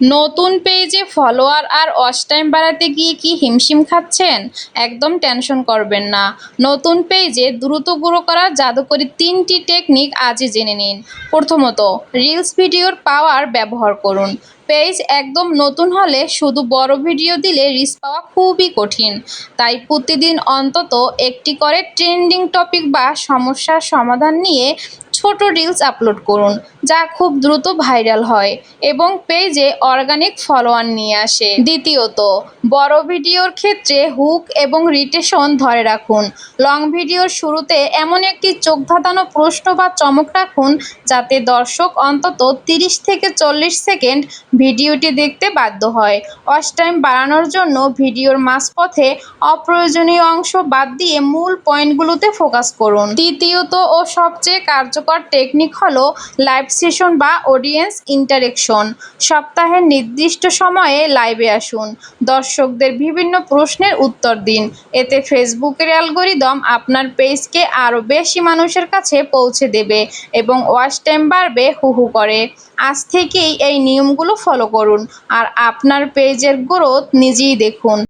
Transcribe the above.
নতুন পেজে ফলোয়ার আর watch time বাড়াতে গিয়ে কি হিমশিম খাচ্ছেন? একদম টেনশন করবেন না। নতুন পেজে দ্রুত গ্রো করার জাদুকরী 3টি টেকনিক আজই জেনে নিন। প্রথমত, রিলস ভিডিওর পাওয়ার ব্যবহার করুন। পেজ একদম নতুন হলে শুধু বড় ভিডিও দিলে রিচ পাওয়া খুবই কঠিন। তাই প্রতিদিন অন্তত একটি করে ট্রেন্ডিং টপিক বা সমস্যার সমাধান নিয়ে ছোট রিলস আপলোড করুন, যা খুব দ্রুত ভাইরাল হয় এবং পেজে অর্গানিক ফলোয়ার নিয়ে আসে। দ্বিতীয়ত, বড় ভিডিওর ক্ষেত্রে হুক এবং রিটেনশন ধরে রাখুন। লং ভিডিওর শুরুতে এমন একটি চোখ ধাঁধানো প্রশ্ন বা চমক রাখুন যাতে দর্শক অন্তত 30 থেকে 40 সেকেন্ড ভিডিওটি দেখতে বাধ্য হয়। ওয়াচ টাইম বাড়ানোর জন্য ভিডিওর মাঝপথে অপ্রয়োজনীয় অংশ বাদ দিয়ে মূল পয়েন্টগুলোতে ফোকাস করুন। তৃতীয়ত ও সবচেয়ে কার্যকর টেকনিক হলো লাইভ সেশন বা অডিয়েন্স ইন্টারেকশন। সপ্তাহের নির্দিষ্ট সময়ে লাইভে আসুন, দর্শকদের বিভিন্ন প্রশ্নের উত্তর দিন। এতে ফেসবুকের অ্যালগরিদম আপনার পেজকে আরও বেশি মানুষের কাছে পৌঁছে দেবে এবং ওয়াচ টাইম বাড়বে হু হু করে। আজ থেকেই এই নিয়মগুলো ফলো করুন আর আপনার পেজের গ্রোথ নিজেই দেখুন।